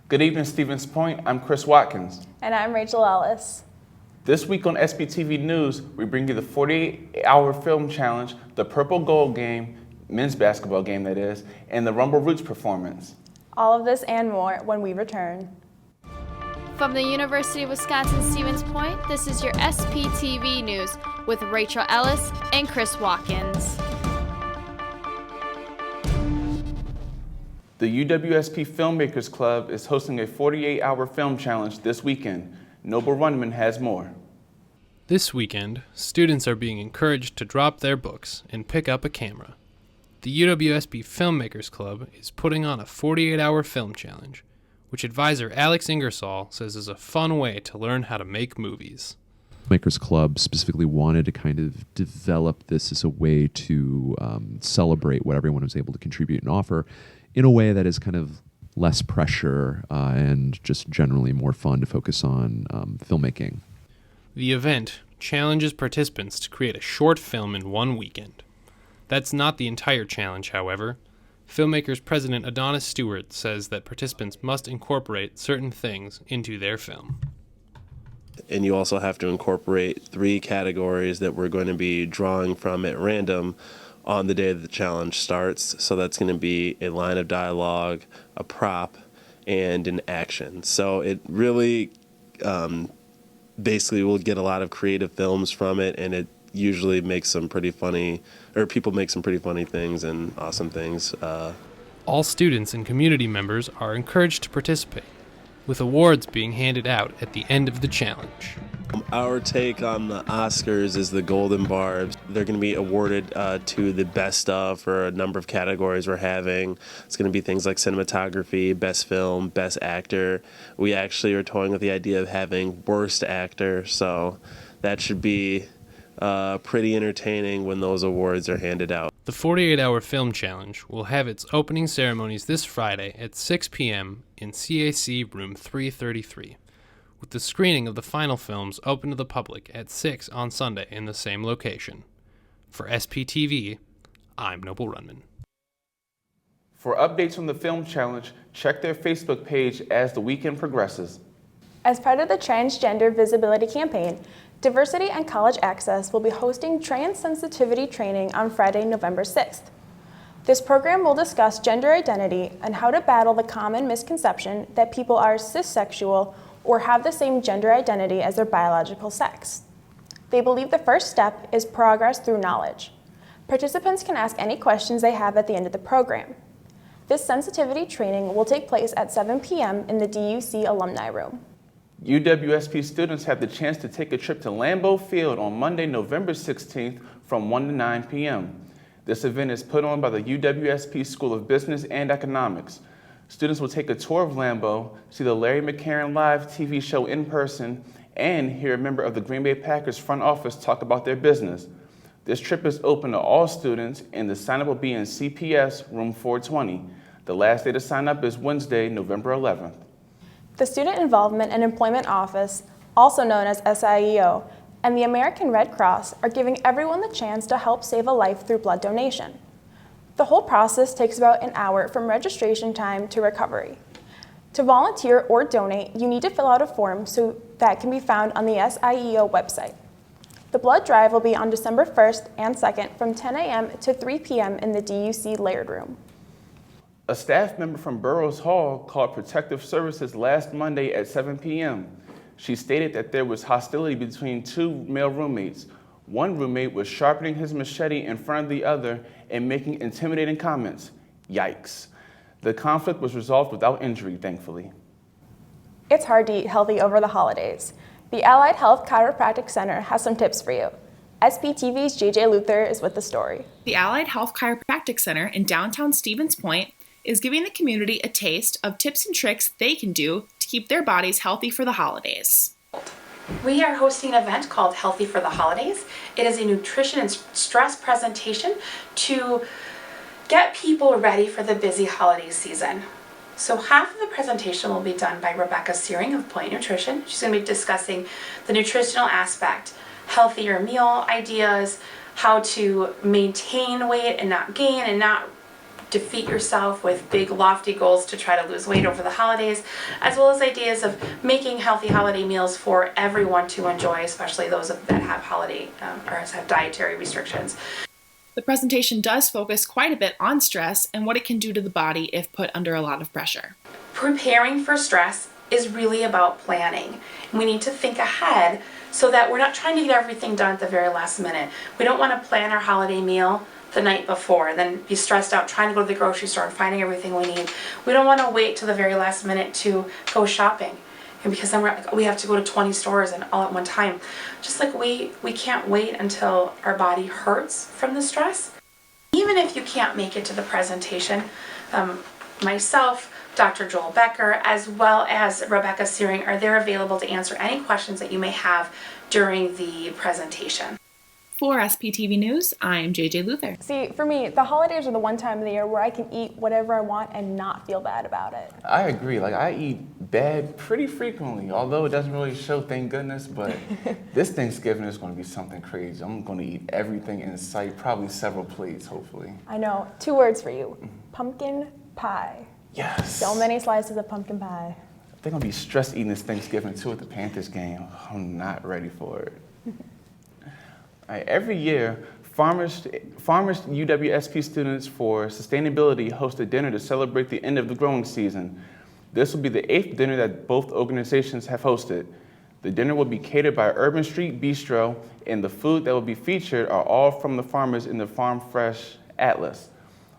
Good evening, Stevens Point. I'm Chris Watkins. And I'm Rachael Ellis. This week on SBTV News, we bring you the 48-hour film challenge, the Purple Gold game, men's basketball game that is, and the Rumble Roots performance. All of this and more when we return. From the University of Wisconsin-Stevens Point, this is your SPTV News with Rachael Ellis and Chris Watkins. The UWSP Filmmakers Club is hosting a 48-hour film challenge this weekend. Noble Runman has more. This weekend, students are being encouraged to drop their books and pick up a camera. The UWSP Filmmakers Club is putting on a 48-hour film challenge, which advisor Alex Ingersoll says is a fun way to learn how to make movies. Filmmakers Club specifically wanted to kind of develop this as a way to celebrate what everyone was able to contribute and offer in a way that is kind of less pressure and just generally more fun to focus on filmmaking. The event challenges participants to create a short film in one weekend. That's not the entire challenge, however. Filmmakers President Adonis Stewart says that participants must incorporate certain things into their film. And you also have to incorporate 3 categories that we're going to be drawing from at random on the day that the challenge starts. So that's going to be a line of dialogue, a prop, and an action. So it really basically will get a lot of creative films from it, and it usually makes some pretty funny, or people make some pretty funny things and awesome things. All students and community members are encouraged to participate, with awards being handed out at the end of the challenge. Our take on the Oscars is the Golden Barbs. They're going to be awarded to the best of for a number of categories we're having. It's going to be things like cinematography, best film, best actor. We actually are toying with the idea of having worst actor, so that should be pretty entertaining when those awards are handed out. The 48-hour film challenge will have its opening ceremonies this Friday at 6 p.m. in CAC room 333, with the screening of the final films open to the public at 6 on Sunday in the same location. For SPTV, I'm Noble Runman. For updates on the film challenge, check their Facebook page as the weekend progresses. As part of the Transgender Visibility Campaign, Diversity and College Access will be hosting trans sensitivity training on Friday, November 6th. This program will discuss gender identity and how to battle the common misconception that people are cissexual or have the same gender identity as their biological sex. They believe the first step is progress through knowledge. Participants can ask any questions they have at the end of the program. This sensitivity training will take place at 7 p.m. in the DUC Alumni Room. UWSP students have the chance to take a trip to Lambeau Field on Monday, November 16th from 1 to 9 p.m. This event is put on by the UWSP School of Business and Economics. Students will take a tour of Lambeau, see the Larry McCarran Live TV show in person, and hear a member of the Green Bay Packers front office talk about their business. This trip is open to all students, and the sign-up will be in CPS room 420. The last day to sign up is Wednesday, November 11th. The Student Involvement and Employment Office, also known as SIEO, and the American Red Cross are giving everyone the chance to help save a life through blood donation. The whole process takes about an hour from registration time to recovery. To volunteer or donate, you need to fill out a form so that can be found on the SIEO website. The blood drive will be on December 1st and 2nd from 10 a.m. to 3 p.m. in the DUC Laird Room. A staff member from Burroughs Hall called Protective Services last Monday at 7 p.m. She stated that there was hostility between 2 male roommates. One roommate was sharpening his machete in front of the other and making intimidating comments. Yikes. The conflict was resolved without injury, thankfully. It's hard to eat healthy over the holidays. The Allied Health Chiropractic Center has some tips for you. SPTV's JJ Luther is with the story. The Allied Health Chiropractic Center in downtown Stevens Point is giving the community a taste of tips and tricks they can do to keep their bodies healthy for the holidays. We are hosting an event called Healthy for the Holidays. It is a nutrition and stress presentation to get people ready for the busy holiday season. So half of the presentation will be done by Rebecca Searing of Point Nutrition. She's going to be discussing the nutritional aspect, healthier meal ideas, how to maintain weight and not gain and not defeat yourself with big lofty goals to try to lose weight over the holidays, as well as ideas of making healthy holiday meals for everyone to enjoy, especially those that have have dietary restrictions. The presentation does focus quite a bit on stress and what it can do to the body if put under a lot of pressure. Preparing for stress is really about planning. We need to think ahead so that we're not trying to get everything done at the very last minute. We don't want to plan our holiday meal the night before, then be stressed out trying to go to the grocery store and finding everything we need. We don't want to wait till the very last minute to go shopping, and because then we have to go to 20 stores and all at one time. Just like we can't wait until our body hurts from the stress. Even if you can't make it to the presentation, myself, Dr. Joel Becker, as well as Rebecca Searing are there available to answer any questions that you may have during the presentation. For SPTV News, I'm JJ Luther. See, for me, the holidays are the one time of the year where I can eat whatever I want and not feel bad about it. I agree. Like, I eat bad pretty frequently, although it doesn't really show, thank goodness, but this Thanksgiving is going to be something crazy. I'm going to eat everything in sight, probably several plates, hopefully. I know. 2 words for you. Pumpkin pie. Yes. So many slices of pumpkin pie. I think I'll be stressed eating this Thanksgiving, too, at the Panthers game. I'm not ready for it. Every year, Farmers UWSP students for sustainability host a dinner to celebrate the end of the growing season. This will be the 8th dinner that both organizations have hosted. The dinner will be catered by Urban Street Bistro, and the food that will be featured are all from the farmers in the Farm Fresh Atlas.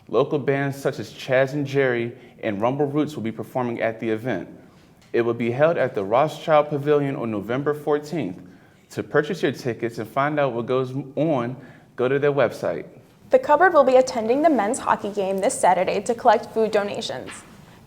Local bands such as Chaz and Jerry and Rumble Roots will be performing at the event. It will be held at the Rothschild Pavilion on November 14th. To purchase your tickets and find out what goes on, go to their website. The Cupboard will be attending the men's hockey game this Saturday to collect food donations.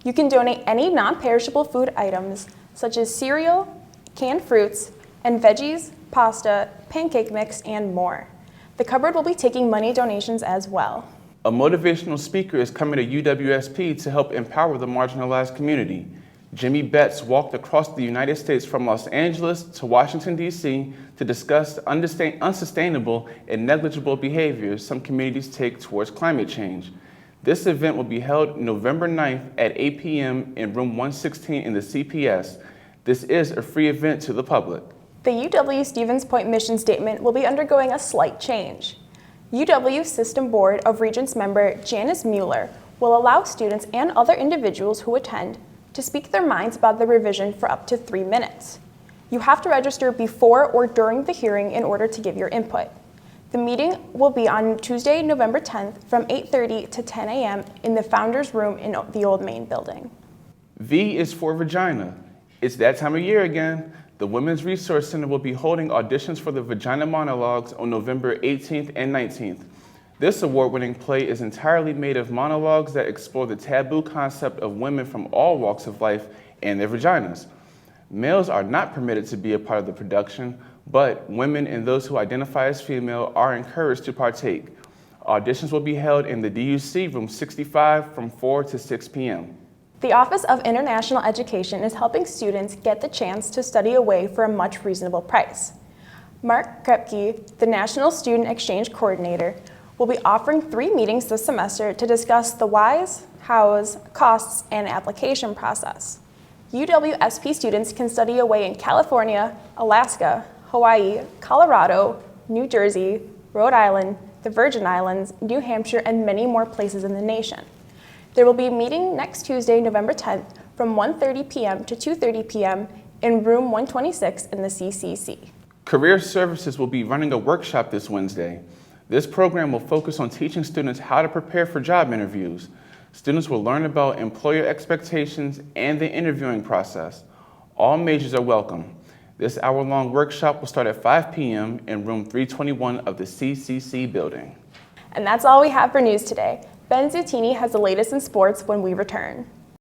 You can donate any non-perishable food items such as cereal, canned fruits, and veggies, pasta, pancake mix, and more. The Cupboard will be taking money donations as well. A motivational speaker is coming to UWSP to help empower the marginalized community. Jimmy Betts walked across the United States from Los Angeles to Washington, D.C. to discuss unsustainable and negligible behaviors some communities take towards climate change. This event will be held November 9th at 8 p.m. in room 116 in the CPS. This is a free event to the public. The UW Stevens Point mission statement will be undergoing a slight change. UW System Board of Regents member Janice Mueller will allow students and other individuals who attend to speak their minds about the revision for up to 3 minutes. You have to register before or during the hearing in order to give your input. The meeting will be on Tuesday, November 10th from 8:30 to 10 a.m. in the Founders Room in the old main building. V is for Vagina. It's that time of year again. The Women's Resource Center will be holding auditions for the Vagina Monologues on November 18th and 19th. This award-winning play is entirely made of monologues that explore the taboo concept of women from all walks of life and their vaginas. Males are not permitted to be a part of the production, but women and those who identify as female are encouraged to partake. Auditions will be held in the DUC room 65 from 4 to 6 p.m. The Office of International Education is helping students get the chance to study away for a much reasonable price. Mark Krepke, the National Student Exchange Coordinator, will be offering 3 meetings this semester to discuss the whys, hows, costs, and application process. UWSP students can study away in California, Alaska, Hawaii, Colorado, New Jersey, Rhode Island, the Virgin Islands, New Hampshire, and many more places in the nation. There will be a meeting next Tuesday, November 10th from 1:30 p.m. to 2:30 p.m. in room 126 in the CCC. Career Services will be running a workshop this Wednesday. This program will focus on teaching students how to prepare for job interviews. Students will learn about employer expectations and the interviewing process. All majors are welcome. This hour-long workshop will start at 5 p.m. in room 321 of the CCC building. And that's all we have for news today. Ben Zutini has the latest in sports when we return.